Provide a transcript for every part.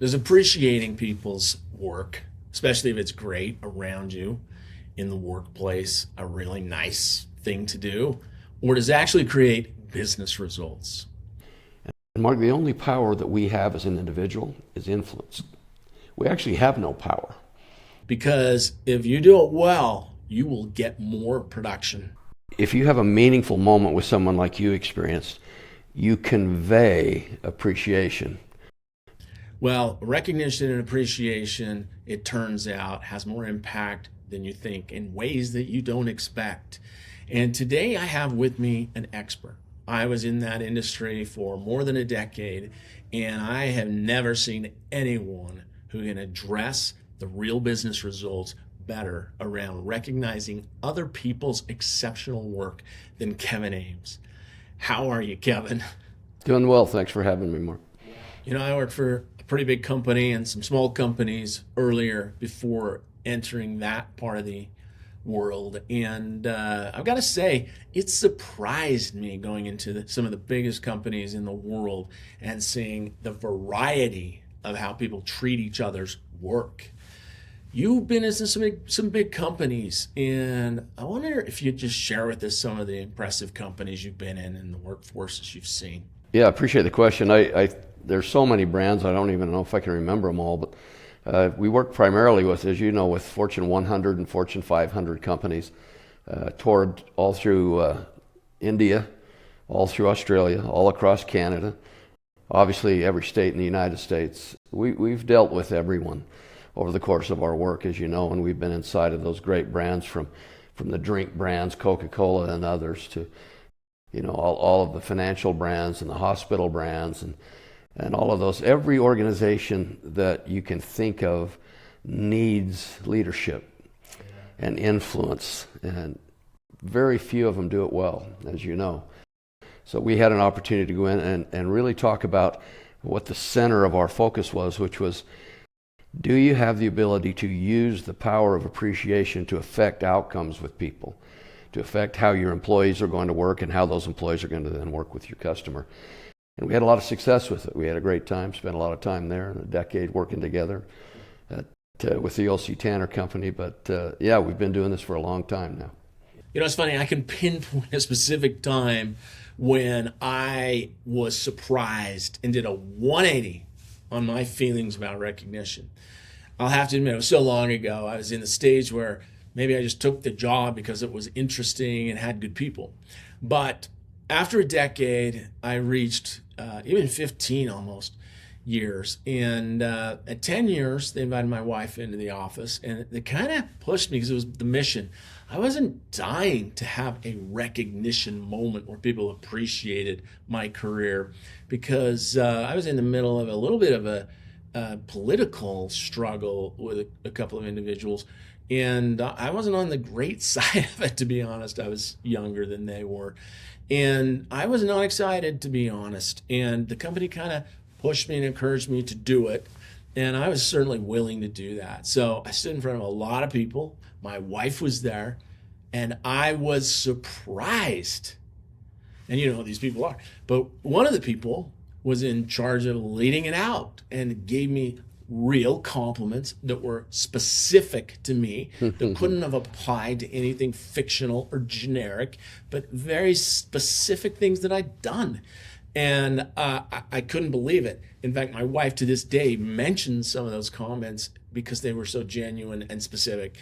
Does appreciating people's work, especially if it's great around you in the workplace, a really nice thing to do? Or does it actually create business results? And Mark, the only power that we have as an individual is influence. We actually have no power. Because if you do it well, you will get more production. If you have a meaningful moment with someone like you experienced, you convey appreciation. Well, recognition and appreciation, it turns out, has more impact than you think in ways that you don't expect. And today I have with me an expert. I was in that industry for more than a decade, and I have never seen anyone who can address the real business results better around recognizing other people's exceptional work than Kevin Ames. How are you, Kevin? Doing well. Thanks for having me, Mark. You know, I worked for a pretty big company and some small companies earlier before entering that part of the world. And I've got to say, it surprised me going into some of the biggest companies in the world and seeing the variety of how people treat each other's work. You've been in some big companies, and I wonder if you'd just share with us some of the impressive companies you've been in and the workforces you've seen. Yeah, I appreciate the question. There's so many brands, I don't even know if I can remember them all, but we work primarily with, as you know, with Fortune 100 and Fortune 500 companies, toured all through India, all through Australia, all across Canada, obviously every state in the United States. We've dealt with everyone over the course of our work, as you know, and we've been inside of those great brands from the drink brands, Coca-Cola and others, to all of the financial brands and the hospital brands and all of those. Every organization that you can think of needs leadership and influence, and very few of them do it well, as you know. So we had an opportunity to go in and really talk about what the center of our focus was, which was, do you have the ability to use the power of appreciation to affect outcomes with people, to affect how your employees are going to work and how those employees are going to then work with your customer? And we had a lot of success with it. We had a great time, spent a lot of time there, a decade working together with the O.C. Tanner Company. But yeah, we've been doing this for a long time now. You know, it's funny, I can pinpoint a specific time when I was surprised and did a 180 on my feelings about recognition. I'll have to admit, it was so long ago. I was in the stage where maybe I just took the job because it was interesting and had good people. But after a decade, I reached even 15 almost years. And at 10 years, they invited my wife into the office, and they kind of pushed me because it was the mission. I wasn't dying to have a recognition moment where people appreciated my career, because I was in the middle of a little bit of a political struggle with a couple of individuals. And I wasn't on the great side of it, to be honest. I was younger than they were. And I was not excited, to be honest. And the company kind of pushed me and encouraged me to do it. And I was certainly willing to do that. So I stood in front of a lot of people. My wife was there. And I was surprised. And you know who these people are. But one of the people was in charge of leading it out and gave me real compliments that were specific to me, that couldn't have applied to anything fictional or generic, but very specific things that I'd done. And I couldn't believe it. In fact, my wife to this day mentions some of those comments because they were so genuine and specific.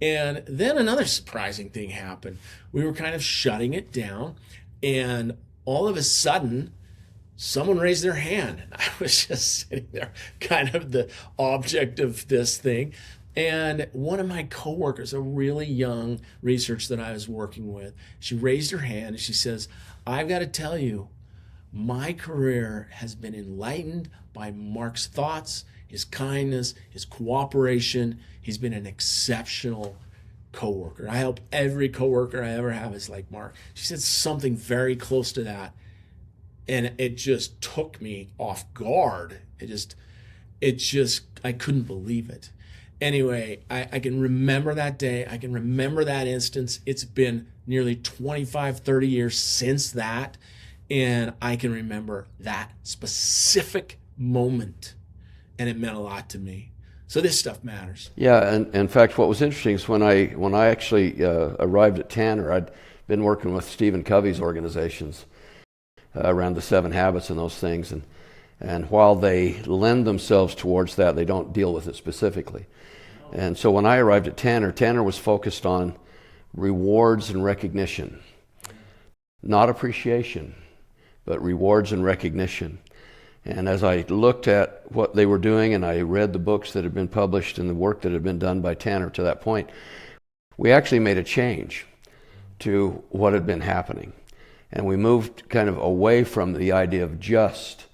And then another surprising thing happened. We were kind of shutting it down, and all of a sudden, someone raised their hand. I was just sitting there, kind of the object of this thing. And one of my coworkers, a really young researcher that I was working with, she raised her hand and she says, "I've got to tell you, my career has been enlightened by Mark's thoughts, his kindness, his cooperation. He's been an exceptional coworker. I hope every coworker I ever have is like Mark." She said something very close to that. And it just took me off guard. I couldn't believe it. Anyway, I can remember that day. I can remember that instance. It's been nearly 25, 30 years since that. And I can remember that specific moment. and it meant a lot to me. So this stuff matters. Yeah, and in fact, what was interesting is when I actually arrived at Tanner, I'd been working with Stephen Covey's organizations around the 7 Habits and those things, and while they lend themselves towards that, they don't deal with it specifically. And so when I arrived at Tanner, Tanner was focused on rewards and recognition, not appreciation, but rewards and recognition. And as I looked at what they were doing and I read the books that had been published and the work that had been done by Tanner to that point, we actually made a change to what had been happening. And we moved kind of away from the idea of just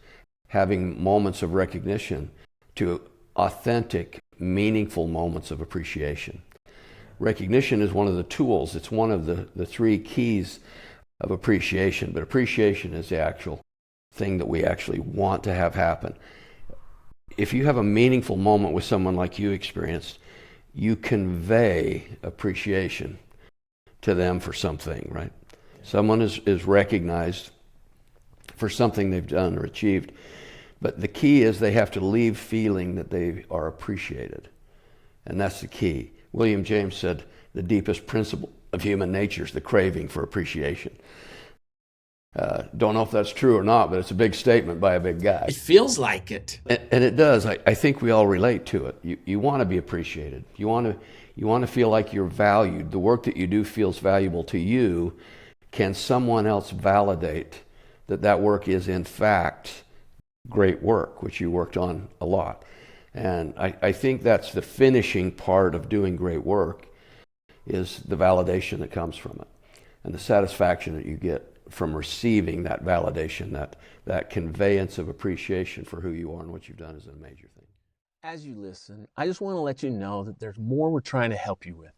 having moments of recognition to authentic, meaningful moments of appreciation. Recognition is one of the tools. It's one of the 3 keys of appreciation, but appreciation is the actual thing that we actually want to have happen. If you have a meaningful moment with someone like you experienced, you convey appreciation to them for something, right? Someone is recognized for something they've done or achieved, but the key is they have to leave feeling that they are appreciated, and that's the key. William James said the deepest principle of human nature is the craving for appreciation. Don't know if that's true or not, but it's a big statement by a big guy. It feels like it. And it does. I think we all relate to it. You want to be appreciated. You want to feel like you're valued. The work that you do feels valuable to you. Can someone else validate that work is in fact great work, which you worked on a lot? And I think that's the finishing part of doing great work, is the validation that comes from it and the satisfaction that you get from receiving that validation, that conveyance of appreciation for who you are and what you've done is a major thing. As you listen, I just want to let you know that there's more we're trying to help you with.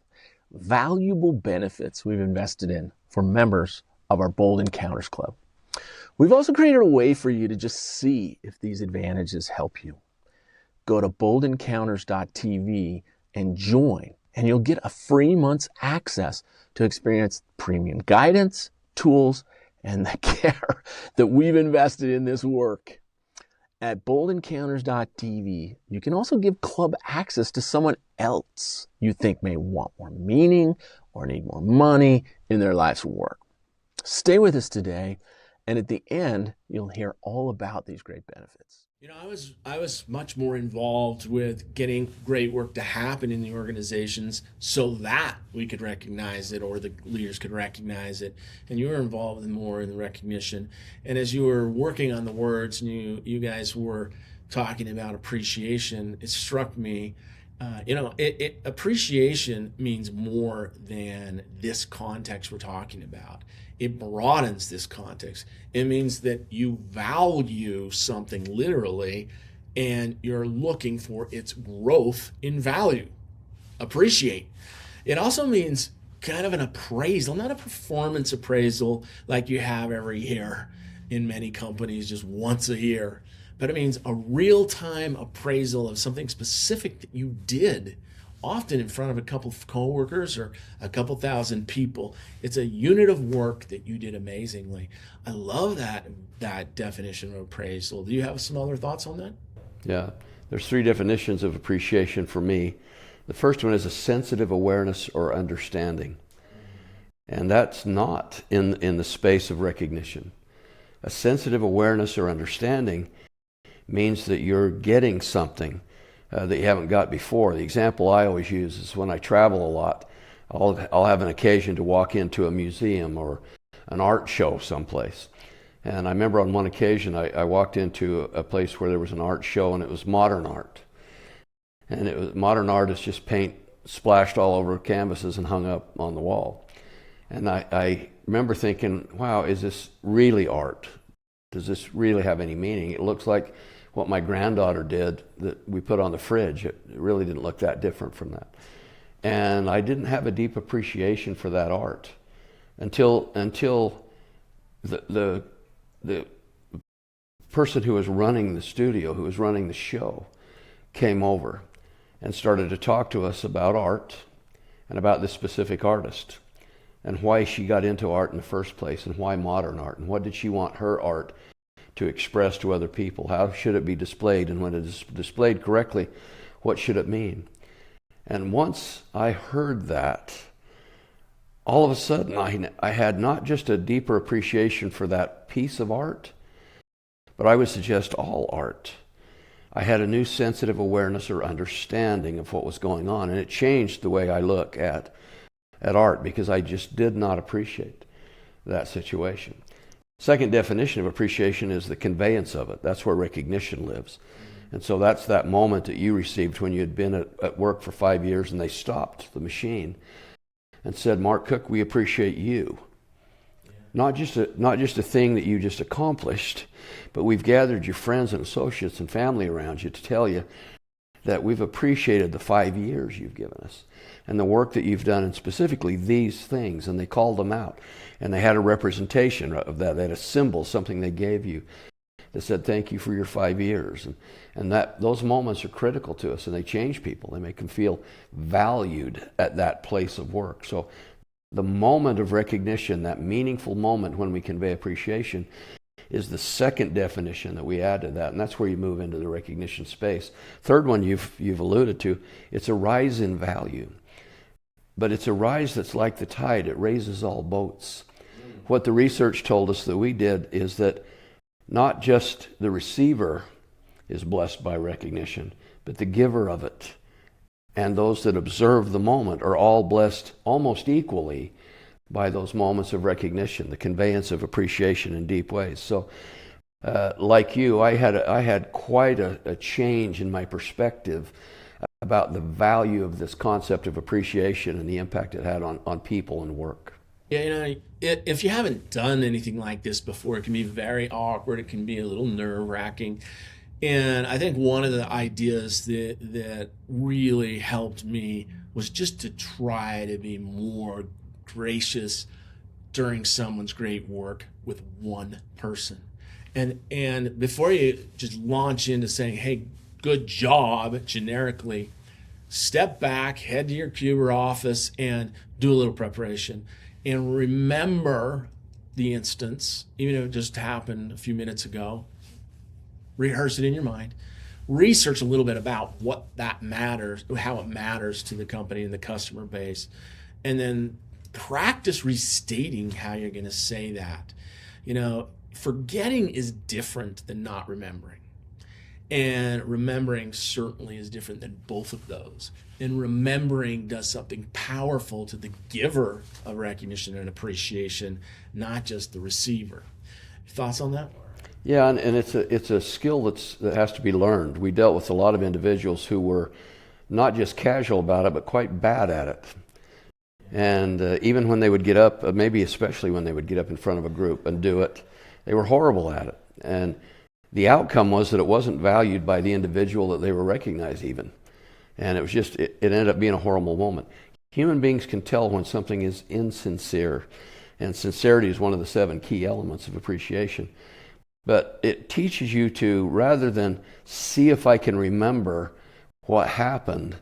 Valuable benefits we've invested in for members of our Bold Encounters Club. We've also created a way for you to just see if these advantages help you. Go to boldencounters.tv and join, and you'll get a free month's access to experience premium guidance, tools, and the care that we've invested in this work. At boldencounters.tv, you can also give club access to someone else you think may want more meaning or need more money in their life's work. Stay with us today, and at the end, you'll hear all about these great benefits. You know, I was much more involved with getting great work to happen in the organizations so that we could recognize it, or the leaders could recognize it. And you were involved more in the recognition. And as you were working on the words and you guys were talking about appreciation, it struck me, appreciation means more than this context we're talking about. It broadens this context. It means that you value something literally, and you're looking for its growth in value. Appreciate. It also means kind of an appraisal, not a performance appraisal like you have every year in many companies, just once a year, but it means a real-time appraisal of something specific that you did, often in front of a couple of coworkers or a couple thousand people. It's a unit of work that you did amazingly. I love that definition of appraisal. Do you have some other thoughts on that? Yeah, there's 3 definitions of appreciation for me. The first one is a sensitive awareness or understanding. And that's not in the space of recognition. A sensitive awareness or understanding means that you're getting something that you haven't got before. The example I always use is when I travel a lot, I'll have an occasion to walk into a museum or an art show someplace. And I remember on one occasion I walked into a place where there was an art show, and it was modern art. And it was modern art is just paint splashed all over canvases and hung up on the wall. And I remember thinking, wow, is this really art? Does this really have any meaning? It looks like what my granddaughter did that we put on the fridge. It really didn't look that different from that. And I didn't have a deep appreciation for that art until the person who was running the studio, who was running the show, came over and started to talk to us about art and about this specific artist and why she got into art in the first place and why modern art and what did she want her art to express to other people? How should it be displayed? And when it is displayed correctly, what should it mean? And once I heard that, all of a sudden I had not just a deeper appreciation for that piece of art, but I would suggest all art. I had a new sensitive awareness or understanding of what was going on, and it changed the way I look at art, because I just did not appreciate that situation. Second definition of appreciation is the conveyance of it. That's where recognition lives. And so that's that moment that you received when you had been at work for 5 years and they stopped the machine and said, Mark Cook, we appreciate you. Not just a thing that you just accomplished, but we've gathered your friends and associates and family around you to tell you that we've appreciated the 5 years you've given us and the work that you've done, and specifically these things. And they called them out, and they had a representation of that. They had a symbol, something they gave you that said, thank you for your 5 years. And that those moments are critical to us, and they change people. They make them feel valued at that place of work. So the moment of recognition, that meaningful moment when we convey appreciation, is the second definition that we add to that, and that's where you move into the recognition space. Third one you've alluded to, it's a rise in value. But it's a rise that's like the tide. It raises all boats. What the research told us that we did is that not just the receiver is blessed by recognition, but the giver of it and those that observe the moment are all blessed almost equally by those moments of recognition, the conveyance of appreciation in deep ways. So, like you, I had quite a change in my perspective about the value of this concept of appreciation and the impact it had on people and work. Yeah, if you haven't done anything like this before, it can be very awkward. It can be a little nerve-wracking. And I think one of the ideas that really helped me was just to try to be more gracious during someone's great work with one person. And before you just launch into saying, hey, good job, generically, step back, head to your cube or office, and do a little preparation. And remember the instance, even if it just happened a few minutes ago. Rehearse it in your mind. Research a little bit about what that matters, how it matters to the company and the customer base. And then practice restating how you're going to say that. Forgetting is different than not remembering. And remembering certainly is different than both of those. And remembering does something powerful to the giver of recognition and appreciation, not just the receiver. Thoughts on that? Yeah, and it's a skill that has to be learned. We dealt with a lot of individuals who were not just casual about it, but quite bad at it. And even when they would get up, maybe especially when they would get up in front of a group and do it, they were horrible at it. And the outcome was that it wasn't valued by the individual that they were recognized even. And it was just, it ended up being a horrible moment. Human beings can tell when something is insincere. And sincerity is one of the 7 key elements of appreciation. But it teaches you to, rather than see if I can remember what happened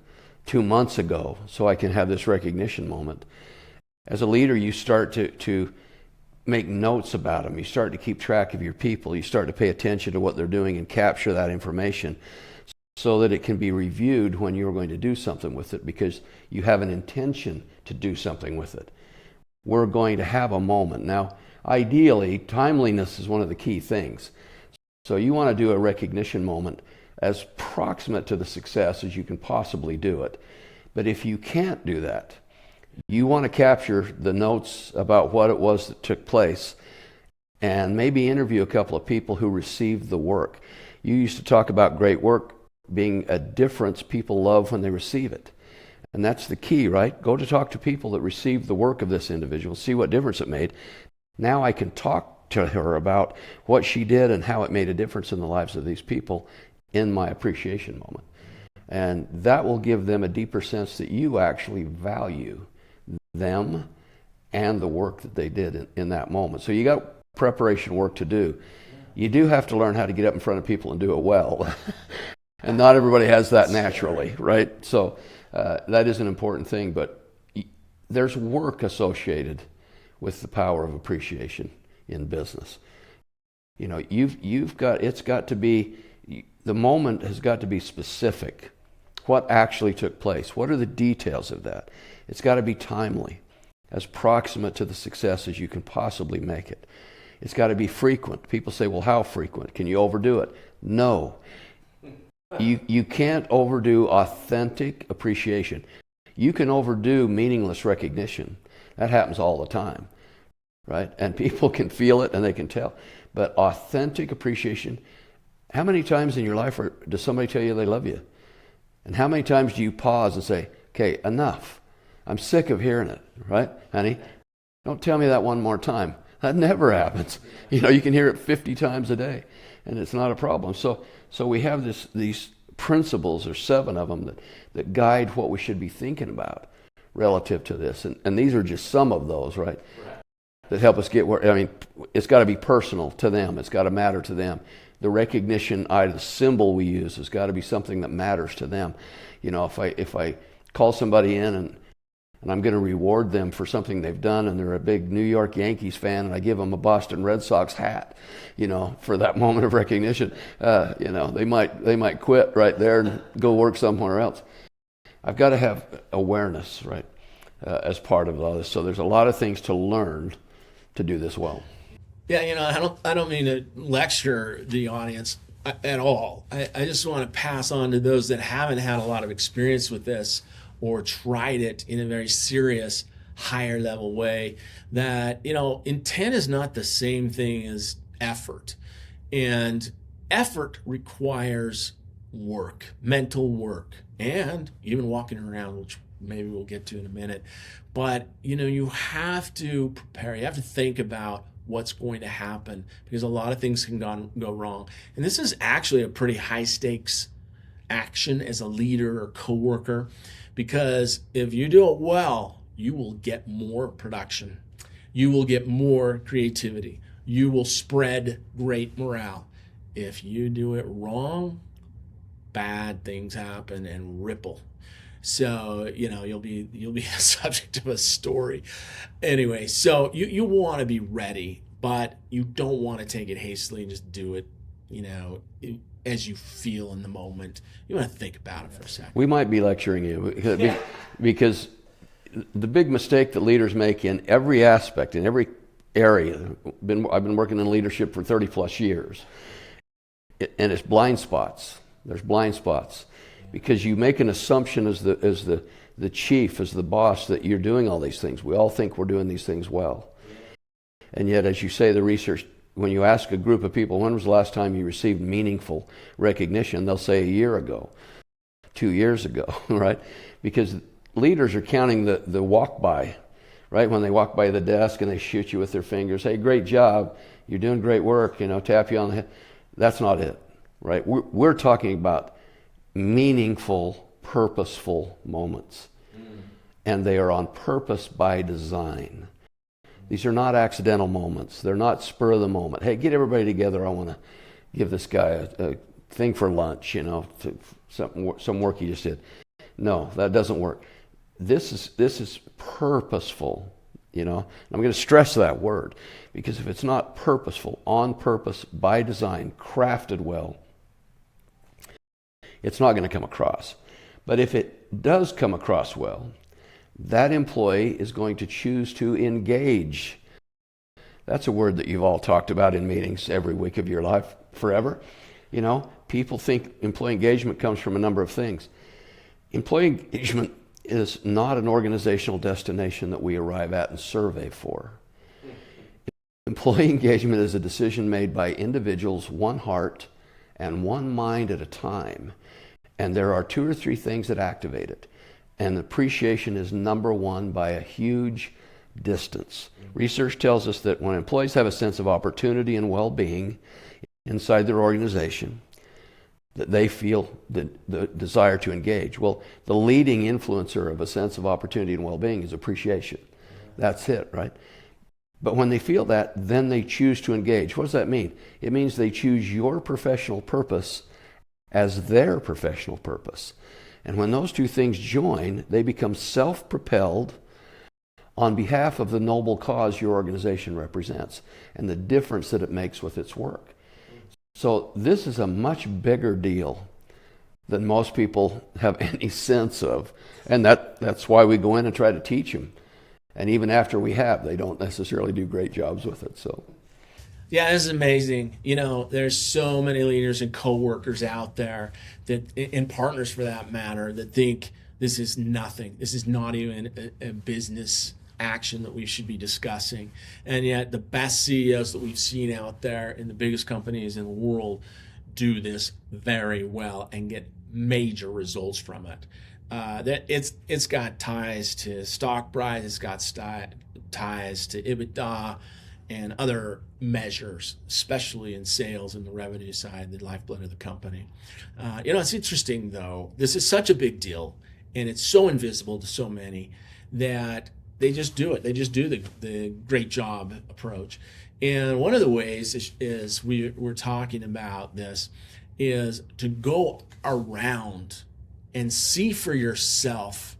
2 months ago so I can have this recognition moment, as a leader you start to make notes about them. You start to keep track of your people. You start to pay attention to what they're doing and capture that information so that it can be reviewed when you're going to do something with it, because you have an intention to do something with it. We're going to have a moment. Now, ideally, timeliness is one of the key things. So you want to do a recognition moment as proximate to the success as you can possibly do it. But if you can't do that, you want to capture the notes about what it was that took place and maybe interview a couple of people who received the work. You used to talk about great work being a difference people love when they receive it. And that's the key, right? Go to talk to people that received the work of this individual, see what difference it made. Now I can talk to her about what she did and how it made a difference in the lives of these people in my appreciation moment. And that will give them a deeper sense that you actually value them and the work that they did in that moment. So you got preparation work to do. You do have to learn how to get up in front of people and do it well. And not everybody has that naturally, right? So that is an important thing, but there's work associated with the power of appreciation in business. You know, it's got to be, the moment has got to be specific. What actually took place? What are the details of that? It's got to be timely, as proximate to the success as you can possibly make it. It's got to be frequent. People say, well, how frequent? Can you overdo it? No. You can't overdo authentic appreciation. You can overdo meaningless recognition. That happens all the time, right? And people can feel it and they can tell. But authentic appreciation, how many times in your life does somebody tell you they love you? And how many times do you pause and say, okay, enough. I'm sick of hearing it, right, honey? Don't tell me that one more time. That never happens. You know, you can hear it 50 times a day, and it's not a problem. So we have these principles, there's 7 of them, that guide what we should be thinking about relative to this. And these are just some of those, right, that help us get where, I mean, it's got to be personal to them. It's got to matter to them. The recognition, the symbol we use has got to be something that matters to them. You know, if I call somebody in and I'm going to reward them for something they've done, and they're a big New York Yankees fan, and I give them a Boston Red Sox hat, you know, for that moment of recognition, you know, they might quit right there and go work somewhere else. I've got to have awareness, right, as part of all this. So there's a lot of things to learn to do this well. Yeah, you know, I don't mean to lecture the audience at all. I just want to pass on to those that haven't had a lot of experience with this or tried it in a very serious, higher level way, that, you know, intent is not the same thing as effort. And effort requires work, mental work, and even walking around, which maybe we'll get to in a minute. But, you know, you have to prepare. You have to think about what's going to happen, because a lot of things can go wrong. And this is actually a pretty high stakes action as a leader or coworker, because if you do it well, you will get more production. You will get more creativity. You will spread great morale. If you do it wrong, bad things happen and ripple. So, you know, you'll be a subject of a story. Anyway, so you want to be ready, but you don't want to take it hastily and just do it, you know, as you feel in the moment. You want to think about it for a second. We might be lecturing you because the big mistake that leaders make in every aspect, in every area, I've been working in leadership for 30 plus years, and it's blind spots. There's blind spots. Because you make an assumption as the chief, as the boss, that you're doing all these things. We all think we're doing these things well. And yet, as you say, the research, when you ask a group of people, when was the last time you received meaningful recognition, they'll say a year ago, 2 years ago, right? Because leaders are counting the walk by, right? When they walk by the desk and they shoot you with their fingers, hey, great job, you're doing great work, you know, tap you on the head. That's not it, right? We're talking about meaningful, purposeful moments. And they are on purpose by design. These are not accidental moments. They're not spur of the moment. Hey, get everybody together. I want to give this guy a thing for lunch, you know, some work he just did. No, that doesn't work. This is purposeful, you know. I'm going to stress that word, because if it's not purposeful, on purpose, by design, crafted well, it's not going to come across. But if it does come across well, that employee is going to choose to engage. That's a word that you've all talked about in meetings every week of your life forever. You know, people think employee engagement comes from a number of things. Employee engagement is not an organizational destination that we arrive at and survey for. Employee engagement is a decision made by individuals, one heart and one mind at a time. And there are 2 or 3 things that activate it. And appreciation is number 1 by a huge distance. Research tells us that when employees have a sense of opportunity and well-being inside their organization, that they feel the desire to engage. Well, the leading influencer of a sense of opportunity and well-being is appreciation. That's it, right? But when they feel that, then they choose to engage. What does that mean? It means they choose your professional purpose as their professional purpose. And when those 2 things join, they become self-propelled, on behalf of the noble cause your organization represents and the difference that it makes with its work. So this is a much bigger deal than most people have any sense of. And that's why we go in and try to teach them. And even after we have, they don't necessarily do great jobs with it. So, yeah, this is amazing. There's so many leaders and coworkers out there and partners for that matter, that think this is nothing. This is not even a business action that we should be discussing. And yet the best CEOs that we've seen out there in the biggest companies in the world do this very well and get major results from it. That it's got ties to stock price, it's got ties to EBITDA and other measures, especially in sales and the revenue side, the lifeblood of the company. It's interesting though. This is such a big deal, and it's so invisible to so many that they just do it. They just do the great job approach. And one of the ways is we're talking about this is to go around and see for yourself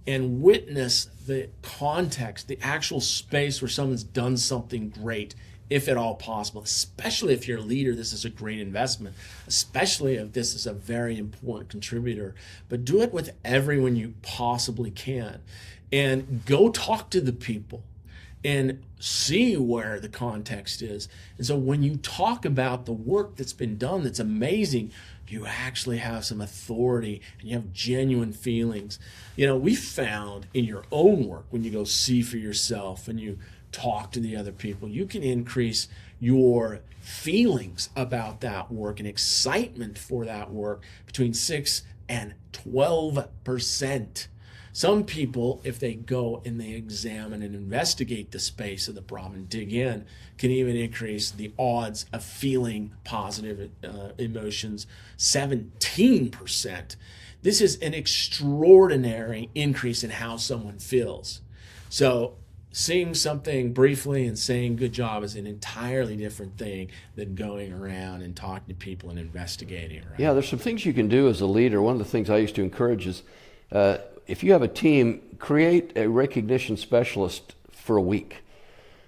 and witness the context, the actual space where someone's done something great, if at all possible. Especially if you're a leader, this is a great investment, especially if this is a very important contributor. But do it with everyone you possibly can. And go talk to the people and see where the context is. And so when you talk about the work that's been done that's amazing, you actually have some authority and you have genuine feelings. We found in your own work, when you go see for yourself and you talk to the other people, you can increase your feelings about that work and excitement for that work between 6 and 12%. Some people, if they go and they examine and investigate the space of the problem and dig in, can even increase the odds of feeling positive emotions 17%. This is an extraordinary increase in how someone feels. So seeing something briefly and saying good job is an entirely different thing than going around and talking to people and investigating. Right? Yeah, there's some things you can do as a leader. One of the things I used to encourage is if you have a team, create a recognition specialist for a week.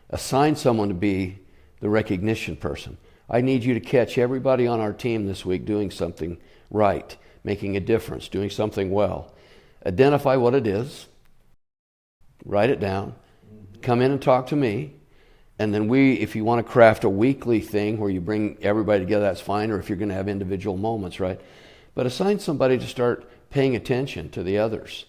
Assign someone to be the recognition person. I need you to catch everybody on our team this week doing something right, making a difference, doing something well. Identify what it is, write it down, come in and talk to me, and then if you want to craft a weekly thing where you bring everybody together, that's fine, or if you're going to have individual moments, right? But assign somebody to start paying attention to the others.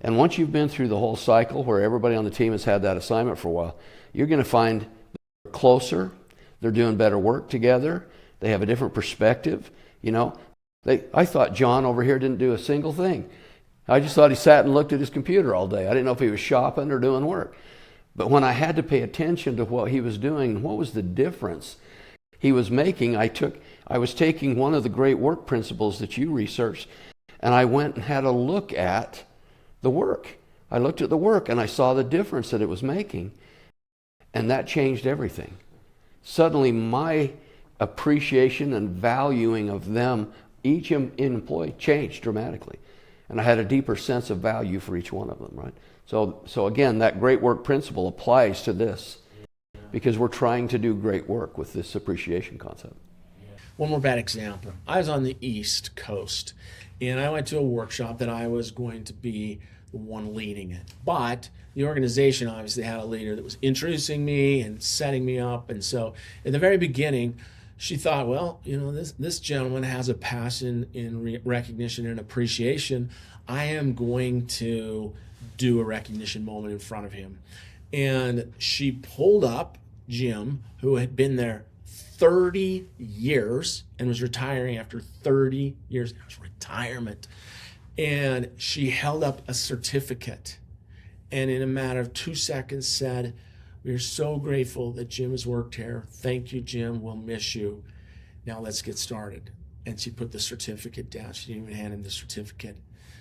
And once you've been through the whole cycle where everybody on the team has had that assignment for a while, you're going to find they're closer, they're doing better work together, they have a different perspective. I thought John over here didn't do a single thing. I just thought he sat and looked at his computer all day. I didn't know if he was shopping or doing work. But when I had to pay attention to what he was doing, what was the difference he was making, I was taking one of the great work principles that you researched, and I went and had a look at the work. I looked at the work and I saw the difference that it was making, and that changed everything. Suddenly my appreciation and valuing of them, each employee, changed dramatically. And I had a deeper sense of value for each one of them, right? So again, that great work principle applies to this because we're trying to do great work with this appreciation concept. One more bad example. I was on the East Coast, and I went to a workshop that I was going to be the one leading it. But the organization obviously had a leader that was introducing me and setting me up. And so at the very beginning, she thought, well, this gentleman has a passion in recognition and appreciation. I am going to do a recognition moment in front of him. And she pulled up Jim, who had been there 30 years and was retiring after 30 years. It was retirement. And she held up a certificate and in a matter of 2 seconds said, "We are so grateful that Jim has worked here. Thank you, Jim. We'll miss you. Now let's get started." And she put the certificate down. She didn't even hand him the certificate.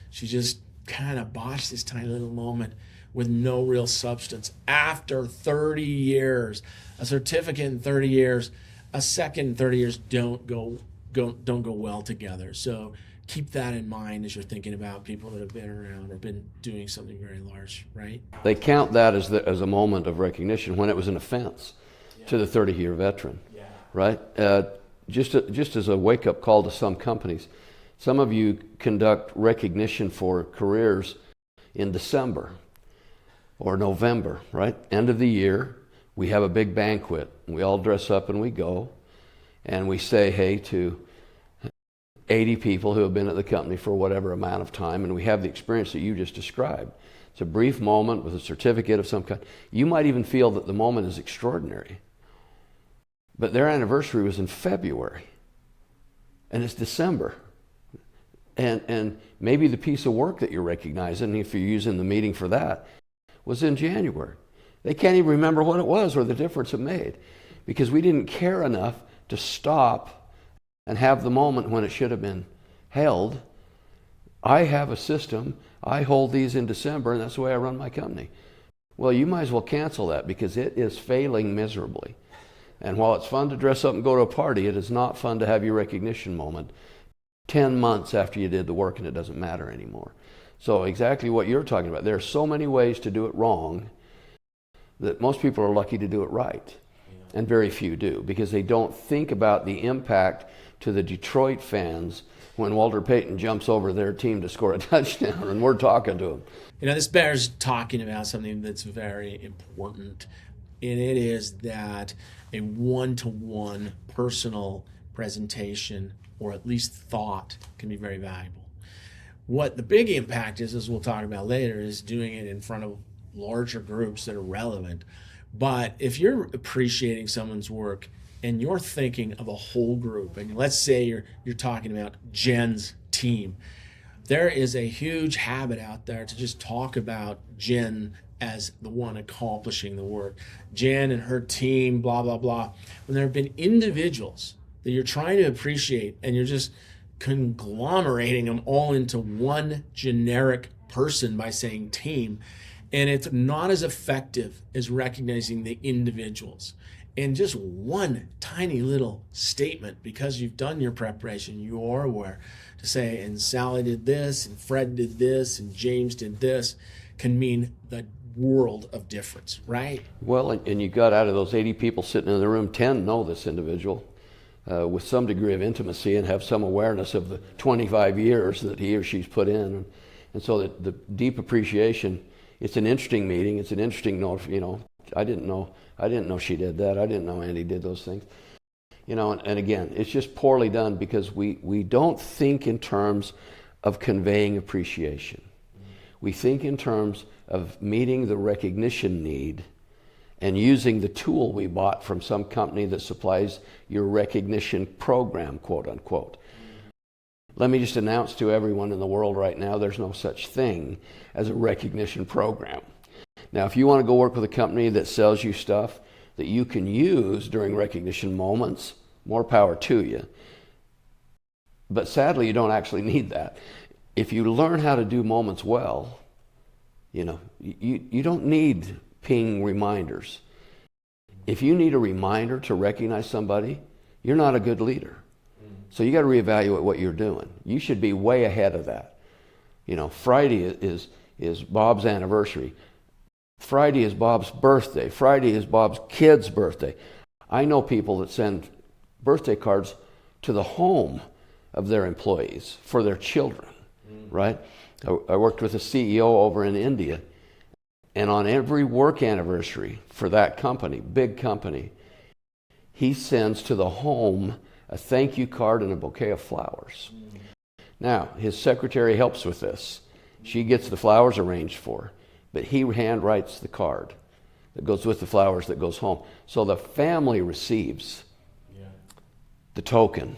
She just kind of botched this tiny little moment with no real substance. After 30 years, a certificate in 30 years, a second in 30 years don't go don't go well together. So keep that in mind as you're thinking about people that have been around or been doing something very large, right? They count that as a moment of recognition when it was an offense to the 30-year veteran, right? Just as a wake-up call to some companies, some of you conduct recognition for careers in December or November, right? End of the year, we have a big banquet. We all dress up and we go, and we say hey to 80 people who have been at the company for whatever amount of time, and we have the experience that you just described. It's a brief moment with a certificate of some kind. You might even feel that the moment is extraordinary. But their anniversary was in February, and it's December. And maybe the piece of work that you're recognizing, if you're using the meeting for that, was in January. They can't even remember what it was or the difference it made, because we didn't care enough to stop and have the moment when it should have been held. I have a system. I hold these in December, and that's the way I run my company. Well, you might as well cancel that, because it is failing miserably. And while it's fun to dress up and go to a party, it is not fun to have your recognition moment 10 months after you did the work and it doesn't matter anymore. So exactly what you're talking about. There are so many ways to do it wrong that most people are lucky to do it right. And very few do, because they don't think about the impact to the Detroit fans when Walter Payton jumps over their team to score a touchdown and we're talking to him. You know, this bears talking about something that's very important, and it is that a one-to-one personal presentation, or at least thought, can be very valuable. What the big impact is, as we'll talk about later, is doing it in front of larger groups that are relevant. But if you're appreciating someone's work and you're thinking of a whole group, and let's say you're talking about Jen's team, there is a huge habit out there to just talk about Jen as the one accomplishing the work. Jen and her team, blah, blah, blah. When there have been individuals that you're trying to appreciate and you're just conglomerating them all into one generic person by saying team, and it's not as effective as recognizing the individuals. And just one tiny little statement, because you've done your preparation, you are aware, to say, and Sally did this, and Fred did this, and James did this, can mean the world of difference, right? Well, and you got out of those 80 people sitting in the room, 10 know this individual with some degree of intimacy and have some awareness of the 25 years that he or she's put in. And so the deep appreciation, it's an interesting meeting. It's an interesting note. You know, I didn't know she did that. I didn't know Andy did those things. You know, and again, it's just poorly done because we don't think in terms of conveying appreciation. We think in terms of meeting the recognition need and using the tool we bought from some company that supplies your recognition program, quote unquote. Let me just announce to everyone in the world right now, there's no such thing as a recognition program. Now, if you want to go work with a company that sells you stuff that you can use during recognition moments, more power to you. But sadly, you don't actually need that. If you learn how to do moments well, you know, you don't need ping reminders. If you need a reminder to recognize somebody, you're not a good leader. So you got to reevaluate what you're doing. You should be way ahead of that. You know, Friday is Bob's anniversary. Friday is Bob's birthday. Friday is Bob's kid's birthday. I know people that send birthday cards to the home of their employees for their children, right? I worked with a CEO over in India, and on every work anniversary for that company, big company, he sends to the home a thank you card and a bouquet of flowers. Now, his secretary helps with this. She gets the flowers arranged for her, but he handwrites the card that goes with the flowers that goes home. So the family receives the token,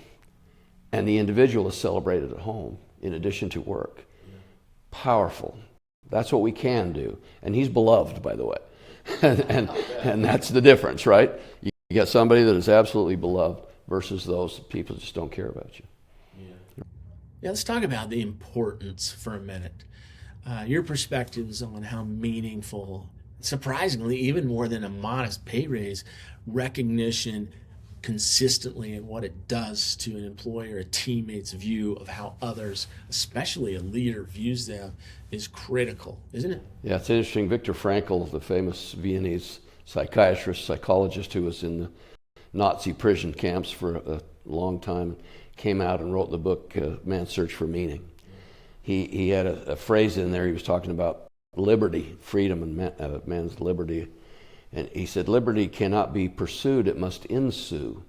and the individual is celebrated at home in addition to work. Powerful. That's what we can do. And he's beloved, by the way. and that's the difference, right? You got somebody that is absolutely beloved versus those people that just don't care about you. Yeah, let's talk about the importance for a minute. Your perspectives on how meaningful, surprisingly, even more than a modest pay raise, recognition consistently and what it does to an employer, a teammate's view of how others, especially a leader, views them is critical, isn't it? Yeah, it's interesting. Viktor Frankl, the famous Viennese psychiatrist, psychologist who was in the Nazi prison camps for a long time, came out and wrote the book, Man's Search for Meaning. He had a phrase in there. He was talking about liberty, freedom, and man's liberty. And he said, liberty cannot be pursued, it must ensue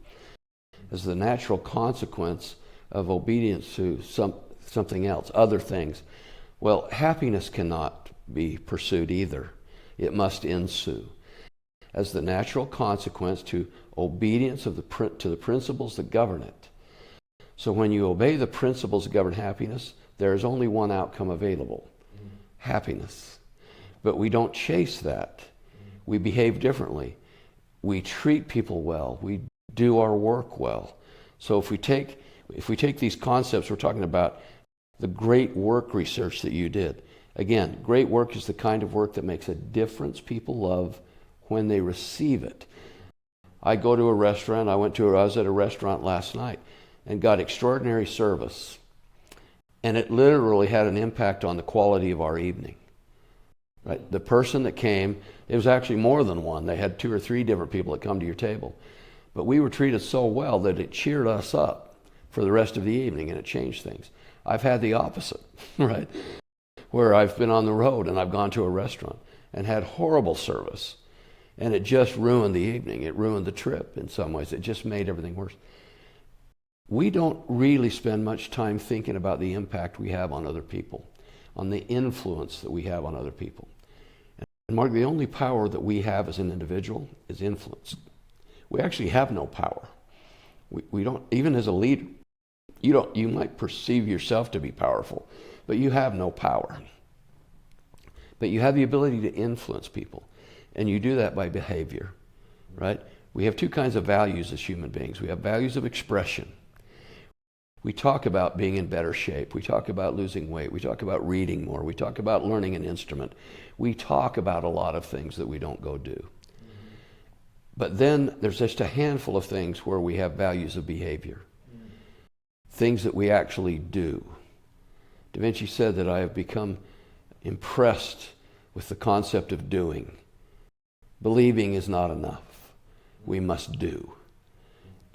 as the natural consequence of obedience to something else, other things. Well, happiness cannot be pursued either. It must ensue as the natural consequence to obedience to the principles that govern it. So when you obey the principles that govern happiness, there is only one outcome available, happiness. But we don't chase that. We behave differently. We treat people well. We do our work well. So if we take these concepts, we're talking about the great work research that you did. Again, great work is the kind of work that makes a difference people love when they receive it. I go to a restaurant. I was at a restaurant last night and got extraordinary service. And it literally had an impact on the quality of our evening. Right? The person that came, it was actually more than one. They had 2 or 3 different people that come to your table. But we were treated so well that it cheered us up for the rest of the evening, and it changed things. I've had the opposite, right? Where I've been on the road and I've gone to a restaurant and had horrible service, and it just ruined the evening. It ruined the trip in some ways. It just made everything worse. We don't really spend much time thinking about the impact we have on other people, on the influence that we have on other people. And Mark, the only power that we have as an individual is influence. We actually have no power. We don't, even as a leader, you might perceive yourself to be powerful, but you have no power. But you have the ability to influence people, and you do that by behavior, right? We have 2 kinds of values as human beings. We have values of expression. We talk about being in better shape. We talk about losing weight. We talk about reading more. We talk about learning an instrument. We talk about a lot of things that we don't go do. But then there's just a handful of things where we have values of behavior, things that we actually do. Da Vinci said that I have become impressed with the concept of doing. Believing is not enough. We must do.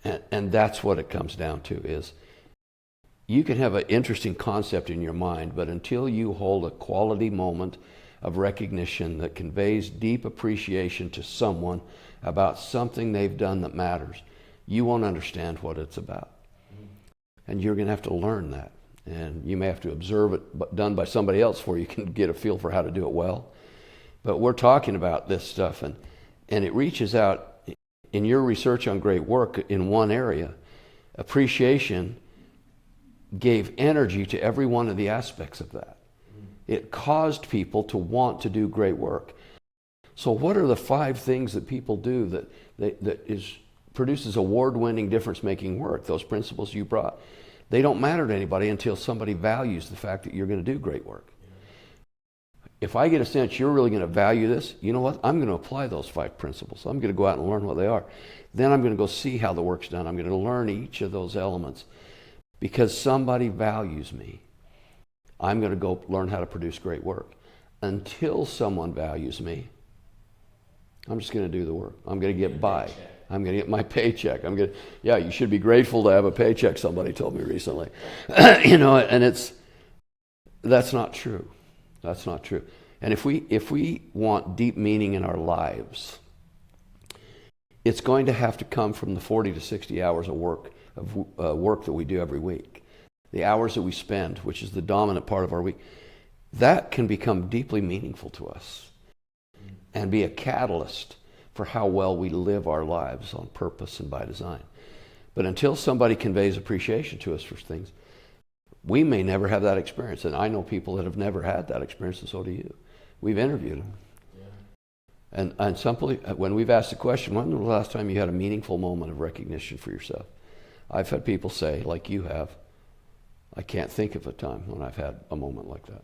And that's what it comes down to is, you can have an interesting concept in your mind, but until you hold a quality moment of recognition that conveys deep appreciation to someone about something they've done that matters, you won't understand what it's about. And you're going to have to learn that. And you may have to observe it done by somebody else before you can get a feel for how to do it well. But we're talking about this stuff, and it reaches out in your research on great work in one area. Appreciation gave energy to every one of the aspects of that. It caused people to want to do great work. So what are the 5 things that people do that produces award-winning, difference-making work? Those principles you brought. They don't matter to anybody until somebody values the fact that you're going to do great work. If I get a sense you're really going to value this, you know what? I'm going to apply those 5 principles. I'm going to go out and learn what they are. Then I'm going to go see how the work's done. I'm going to learn each of those elements. Because somebody values me, I'm going to go learn how to produce great work. Until someone values me, I'm just going to do the work. I'm going to get by. I'm going to get my paycheck. You should be grateful to have a paycheck, somebody told me recently. And that's not true. That's not true. And if we want deep meaning in our lives, it's going to have to come from the 40 to 60 hours of work that we do every week. The hours that we spend, which is the dominant part of our week, that can become deeply meaningful to us and be a catalyst for how well we live our lives on purpose and by design. But until somebody conveys appreciation to us for things, we may never have that experience. And I know people that have never had that experience, and so do you. We've interviewed them. Yeah. And simply, when we've asked the question, when was the last time you had a meaningful moment of recognition for yourself? I've had people say, like you have, I can't think of a time when I've had a moment like that.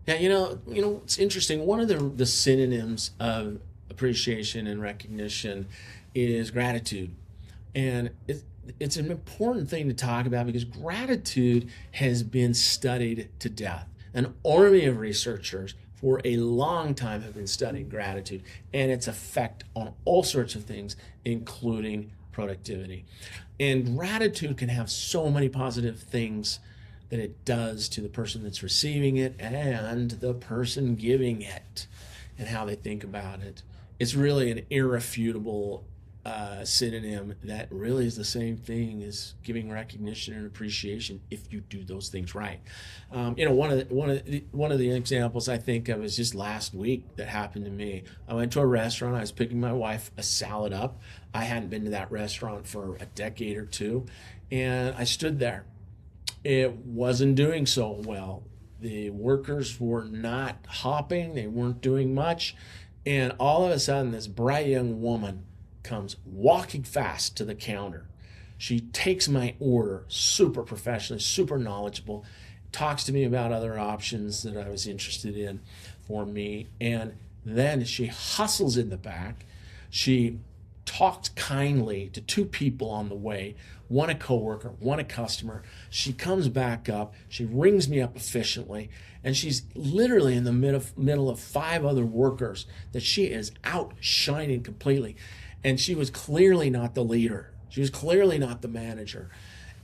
Yeah, it's interesting. One of the synonyms of appreciation and recognition is gratitude. And it's an important thing to talk about because gratitude has been studied to death. An army of researchers for a long time have been studying gratitude and its effect on all sorts of things, including productivity. And gratitude can have so many positive things that it does to the person that's receiving it and the person giving it and how they think about it. It's really an irrefutable synonym that really is the same thing as giving recognition and appreciation if you do those things right. One of the examples I think of is just last week that happened to me. I went to a restaurant. I was picking my wife a salad up. I hadn't been to that restaurant for a decade or two, and I stood there. It wasn't doing so well. The workers were not hopping. They weren't doing much. And all of a sudden, this bright young woman comes walking fast to the counter. She takes my order, super professionally, super knowledgeable, talks to me about other options that I was interested in for me. And then she hustles in the back. She talked kindly to two people on the way, one a coworker, one a customer. She comes back up, she rings me up efficiently, and she's literally in the middle of 5 other workers that she is outshining completely. And she was clearly not the leader. She was clearly not the manager.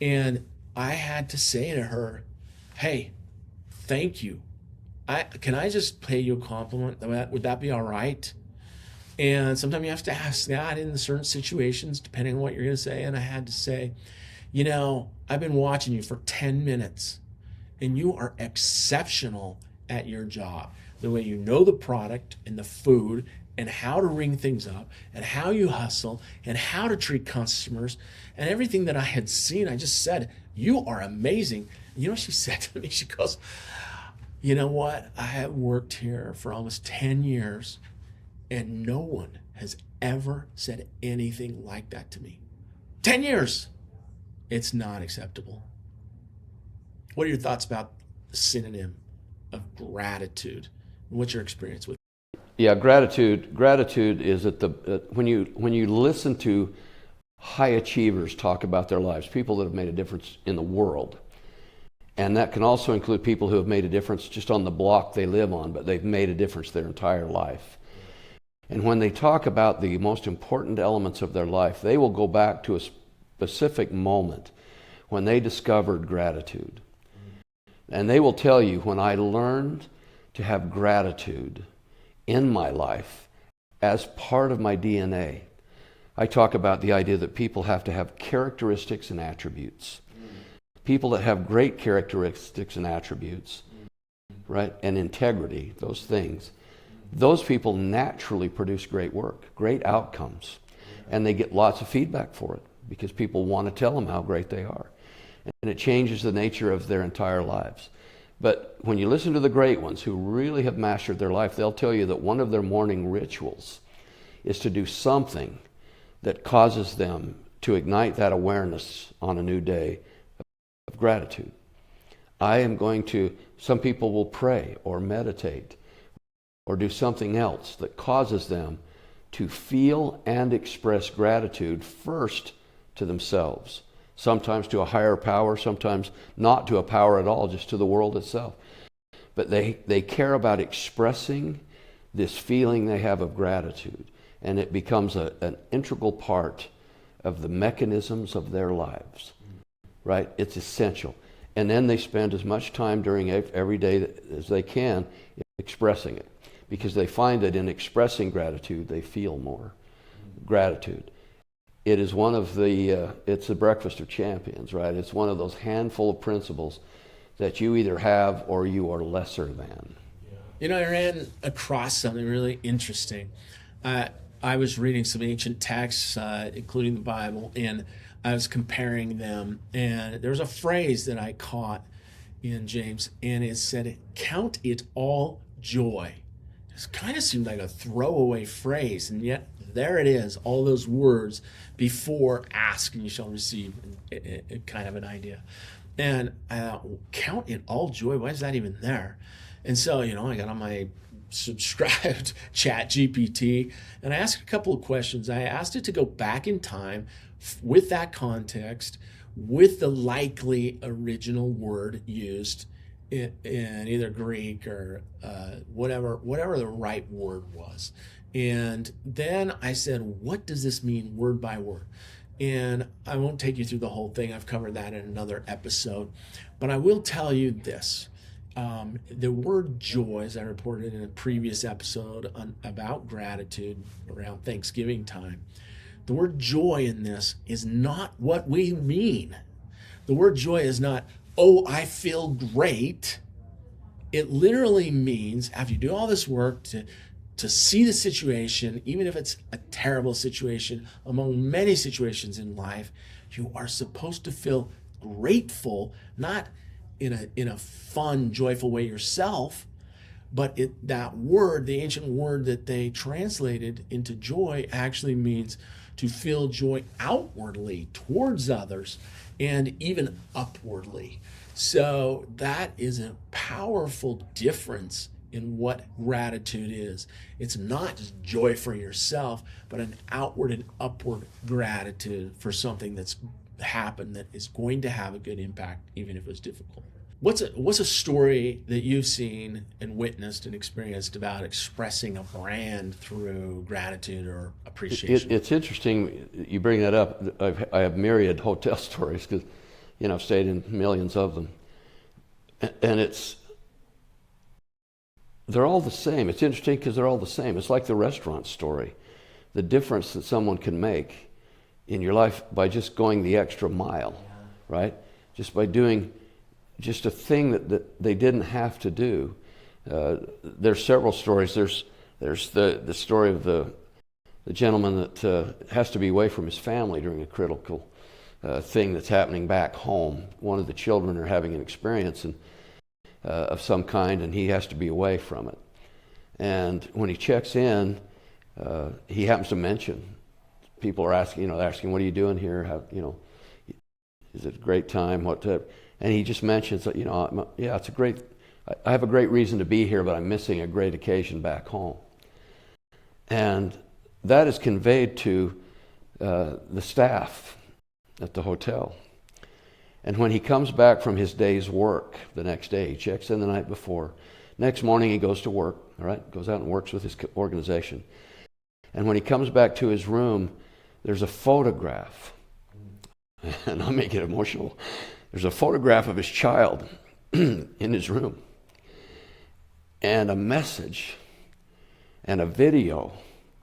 And I had to say to her, hey, thank you. Can I just pay you a compliment? Would that be all right? And sometimes you have to ask that in certain situations, depending on what you're going to say. And I had to say, I've been watching you for 10 minutes, and you are exceptional at your job. The way you know the product and the food and how to ring things up and how you hustle and how to treat customers and everything that I had seen, I just said, you are amazing. You know what she said to me? She goes, you know what? I have worked here for almost 10 years. And no one has ever said anything like that to me. 10 years. It's not acceptable. What are your thoughts about the synonym of gratitude? What's your experience with it? Yeah, gratitude is when you listen to high achievers talk about their lives, people that have made a difference in the world. And that can also include people who have made a difference just on the block they live on, but they've made a difference their entire life. And when they talk about the most important elements of their life, they will go back to a specific moment when they discovered gratitude. And they will tell you, when I learned to have gratitude in my life as part of my DNA, I talk about the idea that people have to have characteristics and attributes. People that have great characteristics and attributes, right, and integrity, those things, those people naturally produce great work, great outcomes, and they get lots of feedback for it because people want to tell them how great they are. And it changes the nature of their entire lives. But when you listen to the great ones who really have mastered their life, they'll tell you that one of their morning rituals is to do something that causes them to ignite that awareness on a new day of gratitude. Some people will pray or meditate or do something else that causes them to feel and express gratitude first to themselves, sometimes to a higher power, sometimes not to a power at all, just to the world itself. But they care about expressing this feeling they have of gratitude, and it becomes an integral part of the mechanisms of their lives, right? It's essential. And then they spend as much time during every day as they can expressing it, because they find that in expressing gratitude, they feel more gratitude. It is it's the breakfast of champions, right? It's one of those handful of principles that you either have or you are lesser than. I ran across something really interesting. I was reading some ancient texts, including the Bible, and I was comparing them. And there was a phrase that I caught in James, and it said, "Count it all joy." It kind of seemed like a throwaway phrase, and yet there it is, all those words before ask and you shall receive, kind of an idea. And I thought, well, count it all joy, why is that even there? And so, I got on my subscribed chat GPT, and I asked a couple of questions. I asked it to go back in time with that context, with the likely original word used in either Greek or whatever the right word was. And then I said, what does this mean word by word? And I won't take you through the whole thing. I've covered that in another episode. But I will tell you this. The word joy, as I reported in a previous episode about gratitude around Thanksgiving time, the word joy in this is not what we mean. The word joy is not, oh, I feel great. It literally means, after you do all this work to see the situation, even if it's a terrible situation, among many situations in life, you are supposed to feel grateful, not in a fun, joyful way yourself, but that word, the ancient word that they translated into joy, actually means to feel joy outwardly towards others and even upwardly. So that is a powerful difference in what gratitude is. It's not just joy for yourself, but an outward and upward gratitude for something that's happened that is going to have a good impact, even if it's difficult. What's a story that you've seen and witnessed and experienced about expressing a brand through gratitude or appreciation? It's interesting you bring that up. I have myriad hotel stories because, I've stayed in millions of them, and they're all the same. It's interesting because they're all the same. It's like the restaurant story. The difference that someone can make in your life by just going the extra mile, right? Just by doing just a thing that they didn't have to do. There's several stories. There's the story of the gentleman that has to be away from his family during a critical thing that's happening back home. One of the children are having an experience of some kind, and he has to be away from it. And when he checks in, he happens to mention, people are asking, what are you doing here? Is it a great time? And he just mentions that, it's I have a great reason to be here, but I'm missing a great occasion back home. And that is conveyed to the staff at the hotel. And when he comes back from his day's work the next day, he checks in the night before. Next morning he goes to work, all right? Goes out and works with his organization. And when he comes back to his room, there's a photograph. And I'll make it emotional. There's a photograph of his child in his room. And a message and a video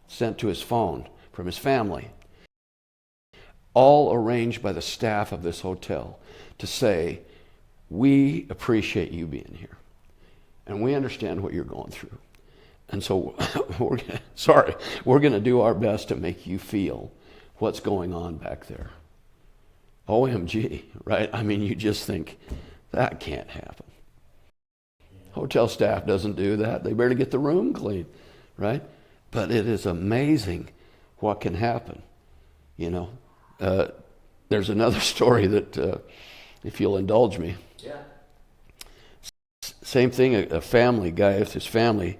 sent to his phone from his family, all arranged by the staff of this hotel to say, we appreciate you being here, and we understand what you're going through. And so we're going to do our best to make you feel what's going on back there. OMG, right? I mean, you just think, that can't happen. Hotel staff doesn't do that. They barely get the room clean, right? But it is amazing what can happen, There's another story that, if you'll indulge me. Yeah. Same thing, a family guy with his family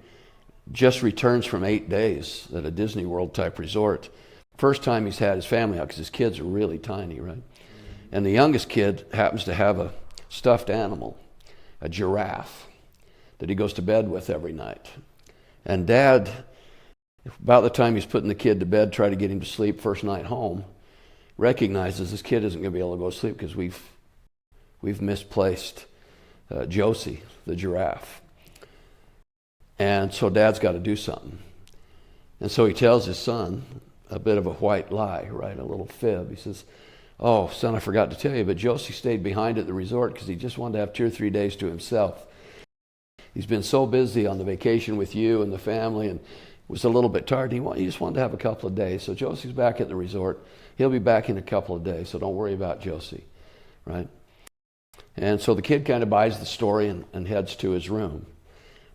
just returns from 8 days at a Disney World type resort. First time he's had his family out because his kids are really tiny, right? And the youngest kid happens to have a stuffed animal, a giraffe, that he goes to bed with every night. And Dad, about the time he's putting the kid to bed, try to get him to sleep first night home, recognizes this kid isn't going to be able to go to sleep because we've misplaced Josie, the giraffe. And so Dad's got to do something. And so he tells his son a bit of a white lie, right, a little fib. He says, oh, son, I forgot to tell you, but Josie stayed behind at the resort because he just wanted to have 2 or 3 days to himself. He's been so busy on the vacation with you and the family and was a little bit tired. He just wanted to have a couple of days. So Josie's back at the resort. He'll be back in a couple of days, so don't worry about Josie, right? And so the kid kind of buys the story and heads to his room.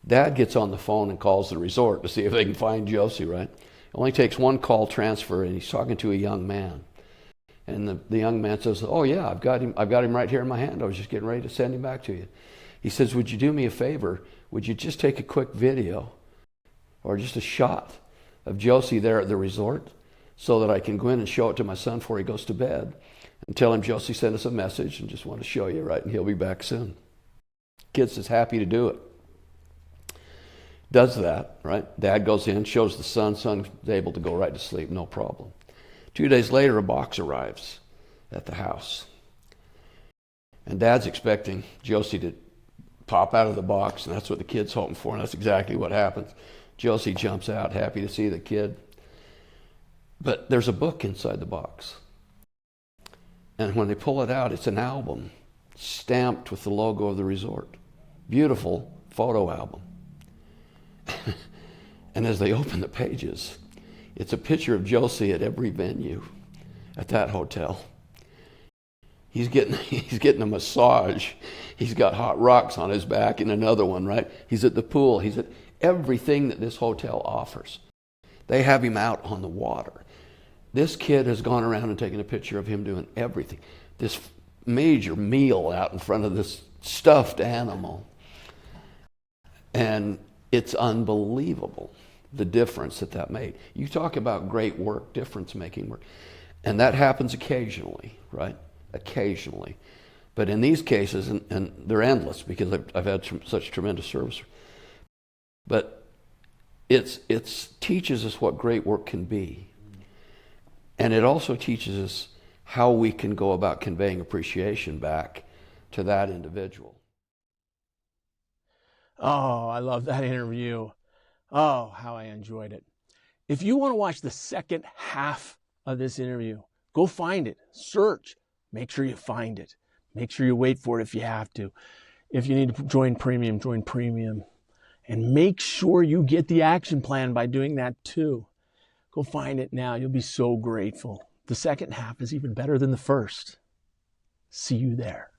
Dad gets on the phone and calls the resort to see if they can find Josie, right? It only takes one call transfer, and he's talking to a young man. And the young man says, oh yeah, I've got him right here in my hand. I was just getting ready to send him back to you. He says, would you do me a favor? Would you just take a quick video or just a shot of Josie there at the resort so that I can go in and show it to my son before he goes to bed and tell him Josie sent us a message and just want to show you, right? And he'll be back soon. Kid's is happy to do it. Does that, right? Dad goes in, shows the son. Son's able to go right to sleep, no problem. 2 days later, a box arrives at the house. And Dad's expecting Josie to pop out of the box, and that's what the kid's hoping for, and that's exactly what happens. Josie jumps out, happy to see the kid. But there's a book inside the box. And when they pull it out, it's an album stamped with the logo of the resort. Beautiful photo album. And as they open the pages, it's a picture of Josie at every venue at that hotel. He's getting a massage. He's got hot rocks on his back in another one, right? He's at the pool. He's at everything that this hotel offers. They have him out on the water. This kid has gone around and taken a picture of him doing everything. This major meal out in front of this stuffed animal. And it's unbelievable, the difference that made. You talk about great work, difference-making work. And that happens occasionally, right? Occasionally. But in these cases, and they're endless because I've had such tremendous service, but it teaches us what great work can be. And it also teaches us how we can go about conveying appreciation back to that individual. Oh, I love that interview. Oh, how I enjoyed it. If you want to watch the second half of this interview, go find it. Search. Make sure you find it. Make sure you wait for it if you have to. If you need to join premium, join premium. And make sure you get the action plan by doing that too. Go find it now. You'll be so grateful. The second half is even better than the first. See you there.